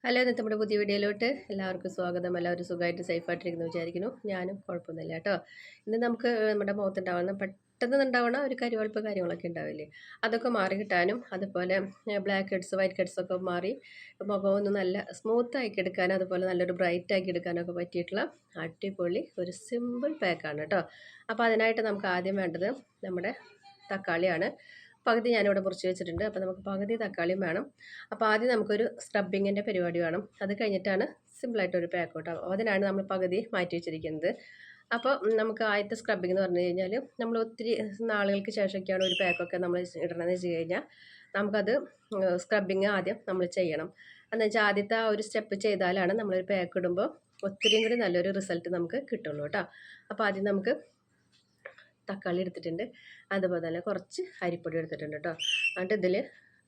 Hello, ഇന്നത്തെ നമ്മുടെ പുതിയ വീഡിയോയിലോട്ട് എല്ലാവർക്കും സ്വാഗതം. എല്ലാവരും സുഖമായിട്ട് സേഫായിട്ടിരിക്കുന്നു വിചാരിക്കുന്നു. ഞാനും കുഴപ്പമൊന്നുമില്ല കേട്ടോ. ഇന്ന് നമുക്ക് നമ്മുടെ മുഖത്തുണ്ടാവുന്ന പെട്ടെന്ന് ഉണ്ടാവുന്ന ഒരു കരിവാളിപ്പ് കാര്യങ്ങളൊക്കെ ഉണ്ടാവില്ലേ, അതൊക്കെ മാറി കിട്ടാനും അതുപോലെ ബ്ലാക്ക് ഹെഡ്സ് വൈറ്റ് ഹെഡ്സ് ഒക്കെ മാറി മുഖം ഒന്ന് നല്ല സ്മൂത്ത് ആക്കി എടുക്കാനും അതുപോലെ നല്ലൊരു ബ്രൈറ്റ് ആക്കി എടുക്കാനൊക്കെ പറ്റിയിട്ടുള്ള അടിപൊളി ഒരു സിമ്പിൾ പാക്കാണ് കേട്ടോ. അപ്പോൾ അതിനായിട്ട് നമുക്ക് ആദ്യം വേണ്ടത് നമ്മുടെ തക്കാളിയാണ്. പകുതി ഞാനിവിടെ മുറിച്ച് വെച്ചിട്ടുണ്ട്. അപ്പോൾ നമുക്ക് പകുതി തക്കാളിയും വേണം. അപ്പോൾ ആദ്യം നമുക്കൊരു സ്ക്രബിങ്ങിൻ്റെ പരിപാടി വേണം. അത് കഴിഞ്ഞിട്ടാണ് സിമ്പിളായിട്ടൊരു പാക്ക് കേട്ടോ. അതിനാണ് നമ്മൾ പകുതി മാറ്റി വെച്ചിരിക്കുന്നത്. അപ്പോൾ നമുക്ക് ആദ്യത്തെ സ്ക്രബിംഗ് എന്ന് പറഞ്ഞു കഴിഞ്ഞാൽ നമ്മൾ ഒത്തിരി നാളുകൾക്ക് ശേഷമൊക്കെയാണ് ഒരു പാക്കൊക്കെ നമ്മൾ ഇടണമെന്ന് വെച്ച് കഴിഞ്ഞാൽ നമുക്കത് സ്ക്രബിങ് ആദ്യം നമ്മൾ ചെയ്യണം. എന്ന് വെച്ചാൽ ആദ്യത്തെ ആ ഒരു സ്റ്റെപ്പ് ചെയ്താലാണ് നമ്മളൊരു പാക്ക് ഇടുമ്പോൾ ഒത്തിരിയും കൂടി നല്ലൊരു റിസൾട്ട് നമുക്ക് കിട്ടുള്ളൂ കേട്ടോ. അപ്പോൾ ആദ്യം നമുക്ക് തക്കാളി എടുത്തിട്ടുണ്ട്, അതുപോലെ തന്നെ കുറച്ച് അരിപ്പൊടി എടുത്തിട്ടുണ്ട് കേട്ടോ. എന്നിട്ട് ഇതിൽ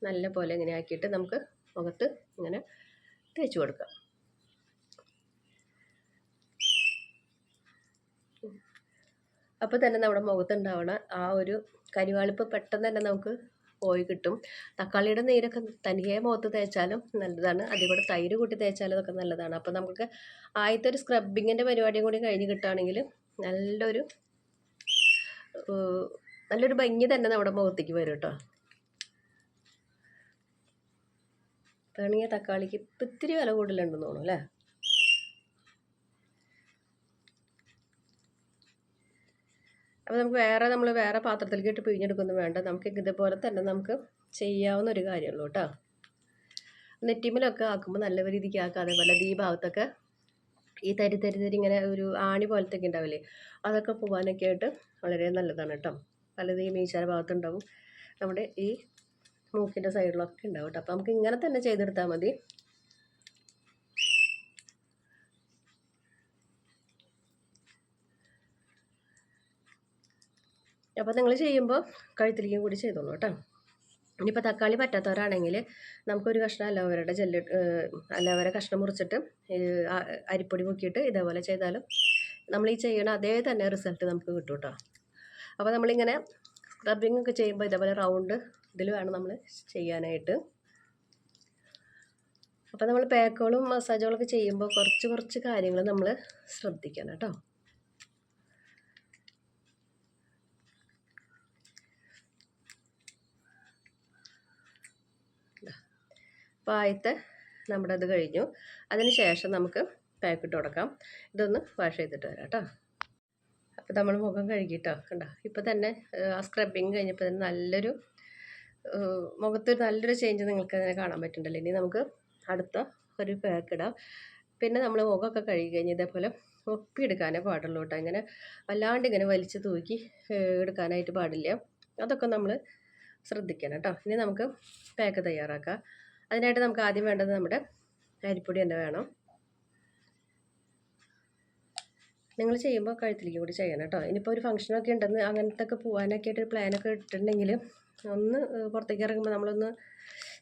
നല്ല പോലെ ഇങ്ങനെ ആക്കിയിട്ട് നമുക്ക് മുഖത്ത് ഇങ്ങനെ തേച്ച് കൊടുക്കാം. അപ്പോൾ തന്നെ നമ്മുടെ മുഖത്തുണ്ടാവണ ആ ഒരു കരിവാളിപ്പ് പെട്ടെന്ന് തന്നെ നമുക്ക് പോയി കിട്ടും. തക്കാളിയുടെ നീരൊക്കെ തനിയെ മുഖത്ത് തേച്ചാലും നല്ലതാണ്, അതികൂടെ തൈര് കൂട്ടി തേച്ചാലും അതൊക്കെ നല്ലതാണ്. അപ്പോൾ നമുക്ക് ആദ്യത്തെ ഒരു സ്ക്രബിങ്ങിൻ്റെ പരിപാടിയും കൂടി കഴിഞ്ഞ് കിട്ടുകയാണെങ്കിൽ നല്ലൊരു ഭംഗി തന്നെ നമ്മുടെ മുഖത്തേക്ക് വരും കേട്ടോ. വേണമെങ്കിൽ തക്കാളിക്ക് ഇപ്പം ഇത്തിരി വില കൂടുതലുണ്ടെന്ന് തോന്നുന്നു അല്ലേ. അപ്പോൾ നമുക്ക് നമ്മൾ വേറെ പാത്രത്തിലേക്ക് ഇട്ട് പിഴിഞ്ഞെടുക്കൊന്നും വേണ്ട. നമുക്ക് ഇതുപോലെ തന്നെ നമുക്ക് ചെയ്യാവുന്ന ഒരു കാര്യമുള്ളൂ കേട്ടോ. നെറ്റിമലൊക്കെ ആക്കുമ്പോൾ നല്ല രീതിക്ക് ആക്കുക. അതേപോലെ ഈ ഭാഗത്തൊക്കെ ഈ തരി ഇങ്ങനെ ഒരു ആണി പോലത്തെ ഒക്കെ ഉണ്ടാവില്ലേ, അതൊക്കെ പോകാനൊക്കെ ആയിട്ട് വളരെ നല്ലതാണ് കേട്ടോ. പലത് ഈ മീശാര ഭാഗത്തുണ്ടാവും, നമ്മുടെ ഈ മൂക്കിൻ്റെ സൈഡിലൊക്കെ ഉണ്ടാവും കേട്ടോ. അപ്പോൾ നമുക്ക് ഇങ്ങനെ തന്നെ ചെയ്തെടുത്താൽ മതി. അപ്പോൾ നിങ്ങൾ ചെയ്യുമ്പോൾ കഴുത്തിലേക്കും കൂടി ചെയ്തോളൂ കേട്ടോ. ഇനിയിപ്പോൾ തക്കാളി പറ്റാത്തവരാണെങ്കിൽ നമുക്കൊരു കഷ്ണം അലോവേര കഷ്ണം മുറിച്ചിട്ട് അരിപ്പൊടി മുക്കിയിട്ട് ഇതേപോലെ ചെയ്താലും നമ്മൾ ഈ ചെയ്യണ അതേ തന്നെ റിസൾട്ട് നമുക്ക് കിട്ടും കേട്ടോ. അപ്പോൾ നമ്മളിങ്ങനെ സ്ക്രബിങ് ഒക്കെ ചെയ്യുമ്പോൾ ഇതേപോലെ റൗണ്ട് ഇതിൽ വേണം നമ്മൾ ചെയ്യാനായിട്ട്. അപ്പോൾ നമ്മൾ പാക്കുകളും മസാജുകളൊക്കെ ചെയ്യുമ്പോൾ കുറച്ച് കാര്യങ്ങൾ നമ്മൾ ശ്രദ്ധിക്കണം കേട്ടോ. അപ്പോൾ ആദ്യത്തെ നമ്മുടെ അത് കഴിഞ്ഞു. അതിന് ശേഷം നമുക്ക് പാക്ക് ഇട്ട് കൊടുക്കാം. ഇതൊന്ന് വാഷ് ചെയ്തിട്ട് വരാം കേട്ടോ. അപ്പോൾ നമ്മൾ മുഖം കഴുകിയിട്ടോ കണ്ടോ. ഇപ്പോൾ തന്നെ ആ സ്ക്രബിങ് കഴിഞ്ഞപ്പോൾ തന്നെ മുഖത്തൊരു നല്ലൊരു ചേഞ്ച് നിങ്ങൾക്ക് തന്നെ കാണാൻ പറ്റുന്നുണ്ടല്ലോ. ഇനി നമുക്ക് അടുത്ത ഒരു പാക്ക് ഇടാം. പിന്നെ നമ്മൾ മുഖമൊക്കെ കഴുകി കഴിഞ്ഞ് ഇതേപോലെ ഒപ്പിയെടുക്കാനേ പാടുള്ളൂ കേട്ടോ. ഇങ്ങനെ വല്ലാണ്ട് ഇങ്ങനെ വലിച്ച് തൂക്കി എടുക്കാനായിട്ട് പാടില്ല. അതൊക്കെ നമ്മൾ ശ്രദ്ധിക്കണം കേട്ടോ. ഇനി നമുക്ക് പാക്ക് തയ്യാറാക്കാം. അതിനായിട്ട് നമുക്ക് ആദ്യം വേണ്ടത് നമ്മുടെ അരിപ്പൊടി തന്നെ വേണം. നിങ്ങൾ ചെയ്യുമ്പോൾ കഴുത്തിലേക്ക് കൂടി ചെയ്യണം കേട്ടോ. ഇനിയിപ്പോൾ ഒരു ഫംഗ്ഷനൊക്കെ ഉണ്ടെന്ന് അങ്ങനത്തെ ഒക്കെ പോകാനൊക്കെ ആയിട്ട് ഒരു പ്ലാനൊക്കെ ഇട്ടിട്ടുണ്ടെങ്കിൽ ഒന്ന് പുറത്തേക്ക് ഇറങ്ങുമ്പോൾ നമ്മളൊന്ന്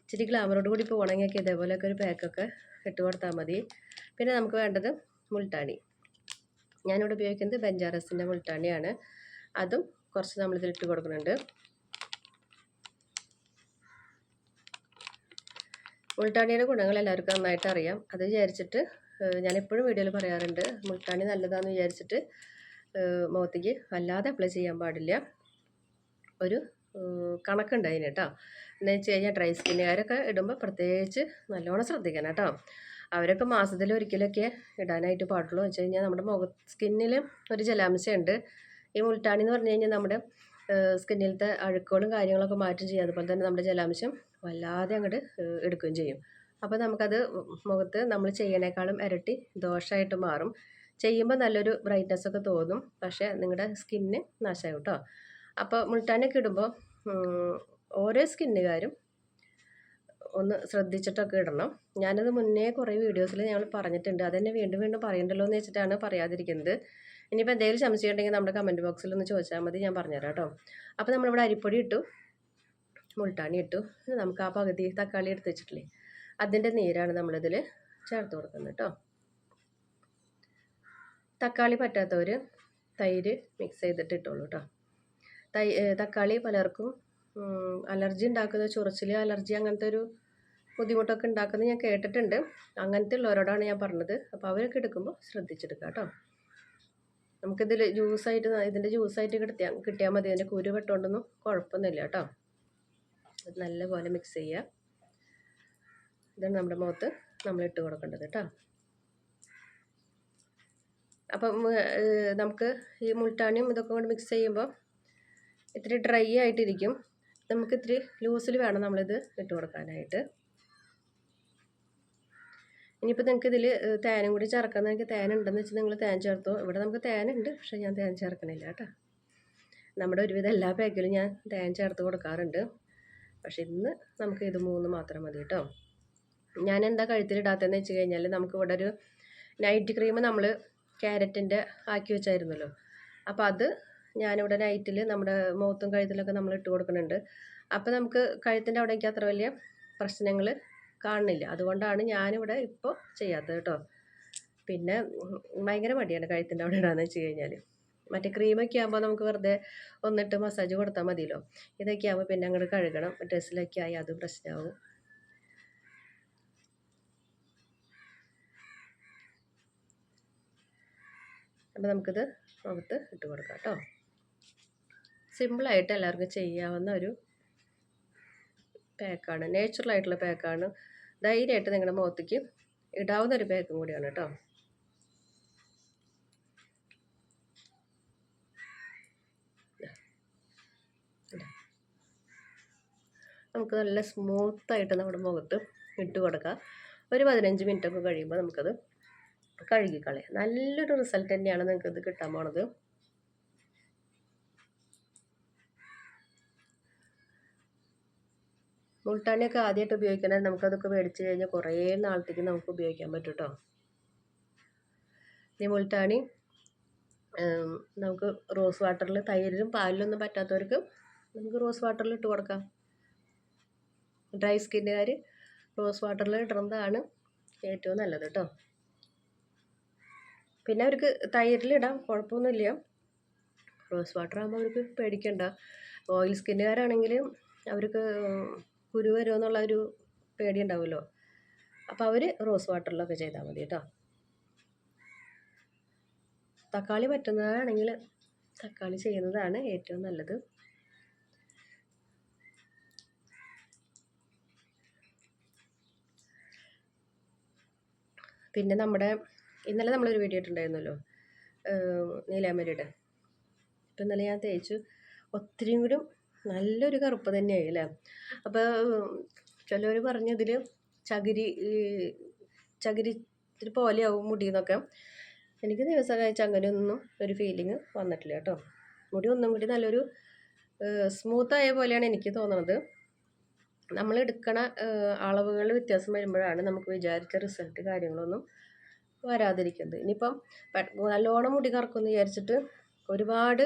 ഇച്ചിരി ഗ്ലാമറോട് കൂടി പോകണമെങ്കിൽ ഇതേപോലെയൊക്കെ ഒരു പാക്കൊക്കെ ഇട്ട് കൊടുത്താൽ മതി. പിന്നെ നമുക്ക് വേണ്ടത് മുൾട്ടാണി. ഞാനിവിടെ ഉപയോഗിക്കുന്നത് ബെഞ്ചാറസിൻ്റെ മുൾട്ടാണിയാണ്. അതും കുറച്ച് നമ്മളിതിൽ ഇട്ട് കൊടുക്കുന്നുണ്ട്. മുൾട്ടാണിയുടെ ഗുണങ്ങൾ എല്ലാവർക്കും നന്നായിട്ട് അറിയാം. അത് വിചാരിച്ചിട്ട് ഞാനെപ്പോഴും വീഡിയോയിൽ പറയാറുണ്ട്, മുൾട്ടാണി നല്ലതാണെന്ന് വിചാരിച്ചിട്ട് മുഖത്തേക്ക് വല്ലാതെ അപ്ലൈ ചെയ്യാൻ പാടില്ല. ഒരു കണക്കുണ്ട് അതിന് കേട്ടോ. എന്ന് വെച്ച് കഴിഞ്ഞാൽ ഡ്രൈ സ്കിന്നുകാരൊക്കെ ഇടുമ്പോൾ പ്രത്യേകിച്ച് നല്ലോണം ശ്രദ്ധിക്കണം കേട്ടോ. അവരൊക്കെ മാസത്തിൽ ഒരിക്കലൊക്കെ ഇടാനായിട്ട് പാടുള്ളൂ. എന്ന് വെച്ച് കഴിഞ്ഞാൽ നമ്മുടെ സ്കിന്നിൽ ഒരു ജലാംശമുണ്ട്. ഈ മുൾട്ടാണി എന്ന് പറഞ്ഞു കഴിഞ്ഞാൽ നമ്മുടെ സ്കിന്നിലത്തെ അഴുക്കുകളും കാര്യങ്ങളൊക്കെ മാറ്റും ചെയ്യും. അതുപോലെ തന്നെ നമ്മുടെ ജലാംശം വല്ലാതെ അങ്ങോട്ട് എടുക്കുകയും ചെയ്യും. അപ്പോൾ നമുക്കത് മുഖത്ത് നമ്മൾ ചെയ്യണേക്കാളും ഇരട്ടി ദോഷമായിട്ട് മാറും. ചെയ്യുമ്പോൾ നല്ലൊരു ബ്രൈറ്റ്നസ് ഒക്കെ തോന്നും, പക്ഷേ നിങ്ങളുടെ സ്കിന്ന് നാശമാകും കേട്ടോ. അപ്പോൾ മുൾട്ടാനൊക്കെ ഇടുമ്പോൾ ഓരോ സ്കിന്നുകാരും ഒന്ന് ശ്രദ്ധിച്ചിട്ടൊക്കെ ഇടണം. ഞാനത് മുന്നേ കുറേ വീഡിയോസിൽ ഞങ്ങൾ പറഞ്ഞിട്ടുണ്ട്. അതെന്നെ വീണ്ടും വീണ്ടും പറയണ്ടല്ലോ എന്ന് വെച്ചിട്ടാണ് പറയാതിരിക്കുന്നത്. ഇനിയിപ്പോൾ എന്തെങ്കിലും സംശയം ഉണ്ടെങ്കിൽ നമ്മുടെ കമൻറ്റ് ബോക്സിൽ ഒന്ന് ചോദിച്ചാൽ മതി, ഞാൻ പറഞ്ഞുതരാം കേട്ടോ. അപ്പോൾ നമ്മളിവിടെ അരിപ്പൊടി ഇട്ടു, മുൾട്ടാണി ഇട്ടു. നമുക്ക് ആ പകുതി തക്കാളി എടുത്ത് വെച്ചിട്ടില്ലേ, അതിൻ്റെ നീരാണ് നമ്മളിതിൽ ചേർത്ത് കൊടുക്കുന്നത് കേട്ടോ. തക്കാളി പറ്റാത്തവർ തൈര് മിക്സ് ചെയ്തിട്ട് ഇട്ടോളൂ കേട്ടോ. തക്കാളി പലർക്കും അലർജി ഉണ്ടാക്കുന്ന ചൊറിച്ചിൽ അലർജി അങ്ങനത്തെ ഒരു ബുദ്ധിമുട്ടൊക്കെ ഉണ്ടാക്കുന്നത് ഞാൻ കേട്ടിട്ടുണ്ട്. അങ്ങനത്തെ ഉള്ളവരോടാണ് ഞാൻ പറഞ്ഞത്. അപ്പോൾ അവരൊക്കെ എടുക്കുമ്പോൾ ശ്രദ്ധിച്ചെടുക്കുക കേട്ടോ. നമുക്കിതിൽ ജ്യൂസായിട്ട് ഇതിൻ്റെ ജ്യൂസായിട്ട് കിട്ടിയാൽ മതി. അതിൻ്റെ കുരു വെട്ടുകൊണ്ടൊന്നും കുഴപ്പമൊന്നുമില്ല കേട്ടോ. അത് നല്ലപോലെ മിക്സ് ചെയ്യുക. ഇതാണ് നമ്മുടെ മുഖത്ത് നമ്മൾ ഇട്ട് കൊടുക്കേണ്ടത് കേട്ടോ. അപ്പം നമുക്ക് ഈ മുൾട്ടാണിയും ഇതൊക്കെ കൊണ്ട് മിക്സ് ചെയ്യുമ്പോൾ ഇത്തിരി ഡ്രൈ ആയിട്ടിരിക്കും. നമുക്ക് ഇത്തിരി ലൂസിൽ വേണം നമ്മളിത് ഇട്ട് കൊടുക്കാനായിട്ട്. ഇനിയിപ്പോൾ നിങ്ങൾക്ക് ഇതിൽ തേനും കൂടി ചേർക്കാമെന്ന് എനിക്ക് തേൻ ഉണ്ടെന്ന് വെച്ചാൽ നിങ്ങൾ തേൻ ചേർത്തോ. ഇവിടെ നമുക്ക് തേനുണ്ട്, പക്ഷേ ഞാൻ തേൻ ചേർക്കണില്ല കേട്ടോ. നമ്മുടെ ഒരുവിധം എല്ലാ പാക്കിലും ഞാൻ തേൻ ചേർത്ത് കൊടുക്കാറുണ്ട്. പക്ഷെ ഇന്ന് നമുക്ക് ഇത് 3 മാത്രം മതി കേട്ടോ. ഞാൻ എന്താ കഴുത്തിലിടാത്തതെന്ന് വെച്ച് കഴിഞ്ഞാൽ നമുക്കിവിടെ ഒരു നൈറ്റ് ക്രീം നമ്മൾ ക്യാരറ്റിൻ്റെ ആക്കി വെച്ചായിരുന്നല്ലോ. അപ്പോൾ അത് ഞാനിവിടെ നൈറ്റിൽ നമ്മുടെ മുഖത്തും കഴുത്തിലൊക്കെ നമ്മൾ ഇട്ട് കൊടുക്കുന്നുണ്ട്. അപ്പോൾ നമുക്ക് കഴുത്തിൻ്റെ അവിടേക്ക് അത്ര വലിയ പ്രശ്നങ്ങൾ കാണുന്നില്ല. അതുകൊണ്ടാണ് ഞാനിവിടെ ഇപ്പോൾ ചെയ്യാത്തത് കേട്ടോ. പിന്നെ ഭയങ്കര മടിയാണ് കഴുത്തിൻ്റെ അവിടെ ഇടാന്ന് വെച്ച് കഴിഞ്ഞാൽ. മറ്റേ ക്രീമൊക്കെ ആകുമ്പോൾ നമുക്ക് വെറുതെ ഒന്നിട്ട് മസാജ് കൊടുത്താൽ മതിയല്ലോ. ഇതൊക്കെ ആകുമ്പോൾ പിന്നെ അങ്ങോട്ട് കഴുകണം. ഡ്രസ്സിലൊക്കെ ആയി അതും പ്രശ്നമാവും. അപ്പോൾ നമുക്കിത് മുഖത്ത് ഇട്ട് കൊടുക്കാം കേട്ടോ. സിമ്പിളായിട്ട് എല്ലാവർക്കും ചെയ്യാവുന്ന ഒരു പാക്കാണ്. നേച്ചുറലായിട്ടുള്ള പാക്കാണ്. ധൈര്യമായിട്ട് നിങ്ങളുടെ മുഖത്തേക്ക് ഇടാവുന്ന ഒരു പാക്കും കൂടിയാണ് കേട്ടോ. നമുക്ക് നല്ല സ്മൂത്തായിട്ട് നമ്മുടെ മുഖത്ത് ഇട്ട് കൊടുക്കാം. ഒരു 15 മിനിറ്റൊക്കെ കഴിയുമ്പോൾ നമുക്കത് കഴുകിക്കളയാം. നല്ലൊരു റിസൾട്ട് തന്നെയാണ് നിങ്ങൾക്കിത് കിട്ടാൻ പോണത്. മുൾട്ടാണിയൊക്കെ ആദ്യമായിട്ട് ഉപയോഗിക്കണേ നമുക്കതൊക്കെ മേടിച്ച് കഴിഞ്ഞാൽ കുറേ നാളത്തേക്ക് നമുക്ക് ഉപയോഗിക്കാൻ പറ്റും കേട്ടോ. ഈ മുൾട്ടാണി നമുക്ക് റോസ് വാട്ടറിൽ, തൈരിലും പാലിലൊന്നും പറ്റാത്തവർക്ക് നമുക്ക് റോസ് വാട്ടറിൽ ഇട്ട് കൊടുക്കാം. ഡ്രൈ സ്കിന്നുകാർ റോസ് വാട്ടറിൽ ഇടുന്നതാണ് ഏറ്റവും നല്ലത് കേട്ടോ. പിന്നെ അവർക്ക് തൈരിലിടാം, കുഴപ്പമൊന്നുമില്ല. റോസ് വാട്ടർ ആകുമ്പോൾ അവർക്ക് പേടിക്കണ്ട. ഓയിൽ സ്കിന്നുകാരാണെങ്കിൽ അവർക്ക് കുരു വരുമോ എന്നുള്ള ഒരു പേടി ഉണ്ടാവുമല്ലോ. അപ്പോൾ അവർ റോസ് വാട്ടറിലൊക്കെ ചെയ്താൽ മതി കേട്ടോ. തക്കാളി പറ്റുന്നതാണെങ്കിൽ തക്കാളി ചെയ്യുന്നതാണ് ഏറ്റവും നല്ലത്. പിന്നെ ഇന്നലെ നമ്മളൊരു വീഡിയോ ഇട്ടുണ്ടായിരുന്നല്ലോ നീലാമരിയുടെ. ഇപ്പം ഇന്നലെ ഞാൻ തേച്ചു. ഒത്തിരിയും കൂടി നല്ലൊരു കറുപ്പ് തന്നെയായി അല്ലേ. അപ്പോൾ ചിലവർ പറഞ്ഞതിൽ ചകിരി പോലെയാവും മുടിയെന്നൊക്കെ. എനിക്ക് ദിവസം കഴിച്ച അങ്ങനെയൊന്നും ഒരു ഫീലിങ് വന്നിട്ടില്ല കേട്ടോ. മുടി ഒന്നും കൂടി നല്ലൊരു സ്മൂത്തായ പോലെയാണ് എനിക്ക് തോന്നുന്നത്. നമ്മൾ എടുക്കണ അളവുകൾ വ്യത്യാസം വരുമ്പോഴാണ് നമുക്ക് വിചാരിച്ച റിസൾട്ട് കാര്യങ്ങളൊന്നും വരാതിരിക്കുന്നത്. ഇനിയിപ്പം നല്ലോണം മുടി കറക്കുമെന്ന് വിചാരിച്ചിട്ട് ഒരുപാട്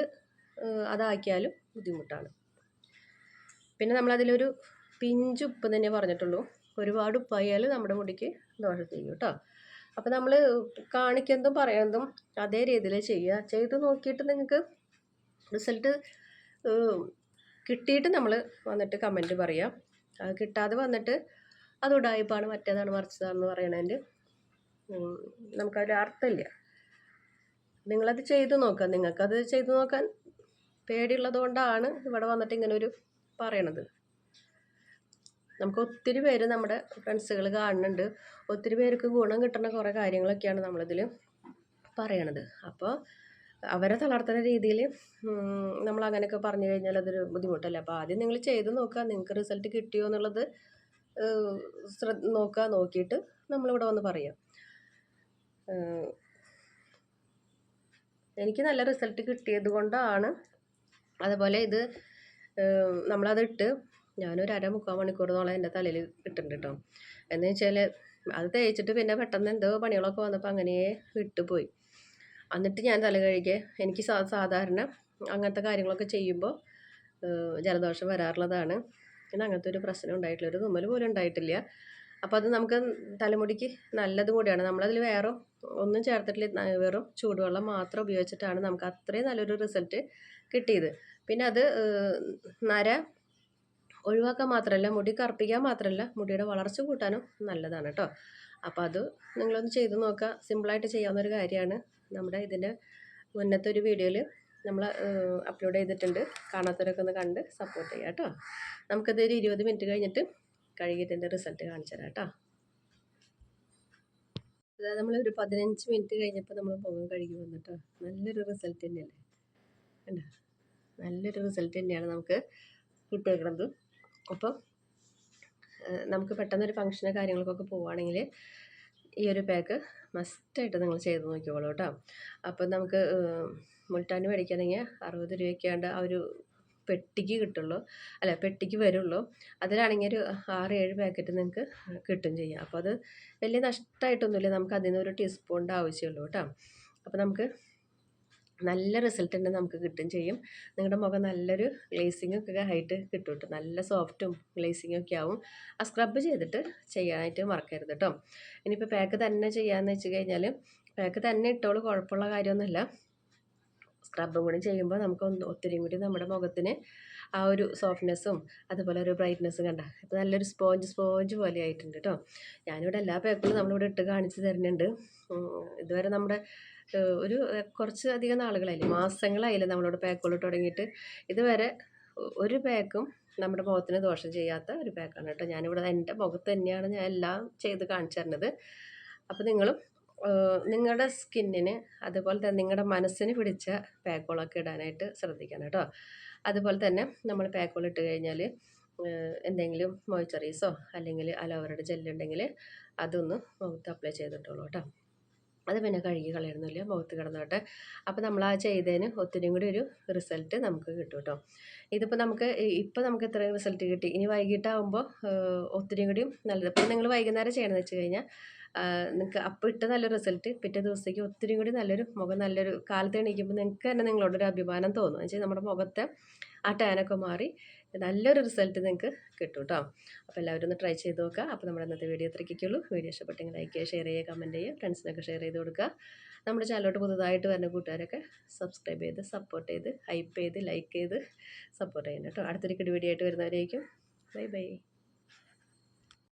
അതാക്കിയാലും ബുദ്ധിമുട്ടാണ്. പിന്നെ നമ്മളതിലൊരു പിഞ്ച് ഉപ്പ് തന്നെ പറഞ്ഞിട്ടുള്ളൂ. ഒരുപാട് ഉപ്പായാൽ നമ്മുടെ മുടിക്ക് ദോഷം ചെയ്യും കേട്ടോ. അപ്പോൾ നമ്മൾ കാണിക്കുന്നതും പറയുന്നതും അതേ രീതിയിൽ ചെയ്യുക. ചെയ്ത് നോക്കിയിട്ട് നിങ്ങൾക്ക് റിസൾട്ട് കിട്ടിയിട്ട് നമ്മൾ വന്നിട്ട് കമൻറ്റ് പറയാം. അത് കിട്ടാതെ വന്നിട്ട് അത് ഉടായിപ്പാണ്, മറ്റേതാണ്, മറിച്ചതാണെന്ന് പറയണതിൻ്റെ നമുക്കൊരു അർത്ഥമില്ല. നിങ്ങളത് ചെയ്ത് നോക്കുക. നിങ്ങൾക്കത് ചെയ്ത് നോക്കാൻ പേടിയുള്ളത് കൊണ്ടാണ് ഇവിടെ വന്നിട്ട് ഇങ്ങനൊരു പറയണത്. നമുക്ക് ഒത്തിരി പേര് നമ്മുടെ ഫ്രണ്ട്സുകൾ കാണുന്നുണ്ട്. ഒത്തിരി പേർക്ക് ഗുണം കിട്ടുന്ന കുറേ കാര്യങ്ങളൊക്കെയാണ് നമ്മളിതിൽ പറയണത്. അപ്പോൾ അവരെ തളർത്തുന്ന രീതിയിൽ നമ്മൾ അങ്ങനെയൊക്കെ പറഞ്ഞു കഴിഞ്ഞാൽ അതൊരു ബുദ്ധിമുട്ടല്ല. അപ്പോൾ ആദ്യം നിങ്ങൾ ചെയ്ത് നോക്കുക. നിങ്ങൾക്ക് റിസൾട്ട് കിട്ടിയോ എന്നുള്ളത് നോക്കുക. നോക്കിയിട്ട് നമ്മളിവിടെ വന്ന് പറയാം. എനിക്ക് നല്ല റിസൾട്ട് കിട്ടിയത് കൊണ്ടാണ്. അതുപോലെ ഇത് നമ്മളതിട്ട് ഞാനൊരു 1/2-3/4 മണിക്കൂറോളം എൻ്റെ തലയിൽ ഇട്ടിട്ടുണ്ട് കേട്ടോ. എന്ന് വെച്ചാൽ അത് തേച്ചിട്ട് പിന്നെ പെട്ടെന്ന് എന്തോ പണികളൊക്കെ വന്നപ്പോൾ അങ്ങനെ വിട്ടുപോയി. എന്നിട്ട് ഞാൻ തല കഴുകിയ എനിക്ക് സാധാരണ അങ്ങനത്തെ കാര്യങ്ങളൊക്കെ ചെയ്യുമ്പോൾ ജലദോഷം വരാറുള്ളതാണ്. പിന്നെ അങ്ങനത്തെ ഒരു പ്രശ്നം ഉണ്ടായിട്ടില്ല, ഒരു തുമ്മൽ പോലും ഉണ്ടായിട്ടില്ല. അപ്പോൾ അത് നമുക്ക് തലമുടിക്ക് നല്ലതും കൂടിയാണ്. നമ്മളതിൽ വേറെ ഒന്നും ചേർത്തിട്ടില്ല, വെറും ചൂടുവെള്ളം മാത്രം ഉപയോഗിച്ചിട്ടാണ് നമുക്ക് അത്രയും നല്ലൊരു റിസൾട്ട് കിട്ടിയത്. പിന്നെ അത് നര ഒഴിവാക്കാൻ മാത്രമല്ല, മുടി കറുപ്പിക്കാൻ മാത്രമല്ല, മുടിയുടെ വളർച്ച കൂട്ടാനും നല്ലതാണ് കേട്ടോ. അപ്പോൾ അത് നിങ്ങളൊന്ന് ചെയ്ത് നോക്കുക. സിമ്പിളായിട്ട് ചെയ്യാവുന്നൊരു കാര്യമാണ്. നമ്മുടെ ഇതിൻ്റെ മുന്നത്തെ ഒരു വീഡിയോയിൽ നമ്മൾ അപ്ലോഡ് ചെയ്തിട്ടുണ്ട്. കാണാത്തവരൊക്കെ ഒന്ന് കണ്ട് സപ്പോർട്ട് ചെയ്യാം കേട്ടോ. നമുക്കതൊരു 20 മിനിറ്റ് കഴിഞ്ഞിട്ട് കഴുകിയിട്ടിൻ്റെ റിസൾട്ട് കാണിച്ചു തരാം കേട്ടോ. അതായത് നമ്മളൊരു 15 മിനിറ്റ് കഴിഞ്ഞപ്പോൾ നമ്മൾ മുഖം കഴുകി വന്നിട്ടോ. നല്ലൊരു റിസൾട്ട് തന്നെയല്ലേ, കണ്ടോ? നല്ലൊരു റിസൾട്ട് തന്നെയാണ് നമുക്ക് കിട്ടിയേക്കുന്നത്. അപ്പോൾ നമുക്ക് പെട്ടെന്നൊരു ഫംഗ്ഷനോ കാര്യങ്ങൾക്കൊക്കെ പോവുകയാണെങ്കിൽ ഈ ഒരു പാക്ക് മസ്റ്റായിട്ട് നിങ്ങൾ ചെയ്ത് നോക്കിക്കോളൂ കേട്ടോ. അപ്പോൾ നമുക്ക് മുൾട്ടാനി മേടിക്കുകയാണെങ്കിൽ 60 രൂപയ്ക്കാണ്ട് ആ ഒരു പെട്ടിക്ക് കിട്ടുള്ളൂ, അല്ല പെട്ടിക്ക് വരുള്ളൂ. അതിലാണെങ്കിൽ ഒരു 6-7 പാക്കറ്റ് നിങ്ങൾക്ക് കിട്ടും ചെയ്യാം. അപ്പോൾ അത് വലിയ നഷ്ടമായിട്ടൊന്നുമില്ല. നമുക്ക് അതിൽ നിന്ന് ഒരു ടീസ്പൂണിൻ്റെ ആവശ്യമുള്ളൂ കേട്ടോ. അപ്പോൾ നമുക്ക് നല്ല റിസൾട്ട് തന്നെ നമുക്ക് കിട്ടും ചെയ്യും. നിങ്ങളുടെ മുഖം നല്ലൊരു ഗ്ലേസിങ് ഒക്കെ ആയിട്ട് കിട്ടും കേട്ടോ. നല്ല സോഫ്റ്റും ഗ്ലേസിങ്ങും ഒക്കെ ആവും. ആ സ്ക്രബ് ചെയ്തിട്ട് ചെയ്യാനായിട്ട് മറക്കരുത് കേട്ടോ. ഇനിയിപ്പോൾ പാക്ക് തന്നെ ചെയ്യാമെന്ന് വെച്ച് കഴിഞ്ഞാൽ പാക്ക് തന്നെ ഇട്ടോളൂ, കുഴപ്പമുള്ള കാര്യമൊന്നുമില്ല. സ്ക്രബും കൂടി ചെയ്യുമ്പോൾ നമുക്ക് ഒത്തിരിയും കൂടി നമ്മുടെ മുഖത്തിന് ആ ഒരു സോഫ്റ്റ്നെസ്സും അതുപോലെ ഒരു ബ്രൈറ്റ്നെസ്സും കണ്ട ഇപ്പോൾ നല്ലൊരു സ്പോഞ്ച് പോലെ ആയിട്ടുണ്ട് കേട്ടോ. ഞാനിവിടെ എല്ലാ പാക്കുകളും നമ്മളിവിടെ ഇട്ട് കാണിച്ച് തരുന്നുണ്ട്. ഇതുവരെ നമ്മുടെ ഒരു കുറച്ച് അധികം നാളുകളായില്ലേ, മാസങ്ങളായില്ലേ നമ്മളിവിടെ പാക്കുകൾ തുടങ്ങിയിട്ട്. ഇതുവരെ ഒരു പാക്കും നമ്മുടെ മുഖത്തിന് ദോഷം ചെയ്യാത്ത ഒരു പാക്കാണ് കേട്ടോ. ഞാനിവിടെ എൻ്റെ മുഖത്ത് തന്നെയാണ് ഞാൻ എല്ലാം ചെയ്ത് കാണിച്ചു തരുന്നത്. അപ്പോൾ നിങ്ങളും നിങ്ങളുടെ സ്കിന്നിന് അതുപോലെ തന്നെ നിങ്ങളുടെ മനസ്സിന് പിടിച്ച പാക്കുകളൊക്കെ ഇടാനായിട്ട് ശ്രദ്ധിക്കണം കേട്ടോ. അതുപോലെ തന്നെ നമ്മൾ പാക്കുകൾ ഇട്ട് കഴിഞ്ഞാൽ എന്തെങ്കിലും മോയ്സ്ചറൈസോ അല്ലെങ്കിൽ അലോവേറയുടെ ജെല്ലുണ്ടെങ്കിൽ അതൊന്ന് മുഖത്ത് അപ്ലൈ ചെയ്തിട്ടുള്ളൂ കേട്ടോ. അത് പിന്നെ കഴുകി കളയണമെന്നില്ല, മുഖത്ത് കിടന്നോട്ടെ. അപ്പോൾ നമ്മൾ ആ ചെയ്തതിന് ഒത്തിരിയും കൂടി ഒരു റിസൾട്ട് നമുക്ക് കിട്ടും കേട്ടോ. ഇതിപ്പോൾ നമുക്ക് ഇത്രയും റിസൾട്ട് കിട്ടി. ഇനി വൈകിട്ടാകുമ്പോൾ ഒത്തിരിയും കൂടിയും നല്ലത്. ഇപ്പോൾ നിങ്ങൾ വൈകുന്നേരം ചെയ്യണമെന്ന് വെച്ച് കഴിഞ്ഞാൽ നിങ്ങൾക്ക് അപ്പോൾ ഇട്ട നല്ല റിസൾട്ട് പിറ്റേ ദിവസത്തേക്ക് ഒത്തിരിയും കൂടി നല്ലൊരു മുഖം, നല്ലൊരു കാലത്ത് എണീക്കുമ്പോൾ നിങ്ങൾക്ക് തന്നെ നിങ്ങളോടൊരു അഭിമാനം തോന്നും. എന്ന് വെച്ചാൽ നമ്മുടെ മുഖത്തെ ആ ടാനൊക്കെ മാറി നല്ലൊരു റിസൾട്ട് നിങ്ങൾക്ക് കിട്ടും കേട്ടോ. അപ്പോൾ എല്ലാവരും ഒന്ന് ട്രൈ ചെയ്ത് നോക്കുക. അപ്പോൾ നമ്മുടെ ഇന്നത്തെ വീഡിയോ ഇത്രയ്ക്കുള്ളൂ. വീഡിയോ ഇഷ്ടപ്പെട്ടെങ്കിൽ ലൈക്ക് ചെയ്യുക, ഷെയർ ചെയ്യുക, കമൻറ്റ് ചെയ്യുക, ഫ്രണ്ട്സിനൊക്കെ ഷെയർ ചെയ്ത് കൊടുക്കുക. നമ്മുടെ ചാനലോട്ട് പുതുതായിട്ട് വരുന്ന കൂട്ടുകാരൊക്കെ സബ്സ്ക്രൈബ് ചെയ്ത് സപ്പോർട്ട് ചെയ്ത് ഹൈപ്പ് ചെയ്ത് ലൈക്ക് ചെയ്ത് സപ്പോർട്ട് ചെയ്യണം കേട്ടോ. അടുത്തൊരു വീഡിയോ ആയിട്ട് വരുന്നവരേക്കും ബൈ ബൈ.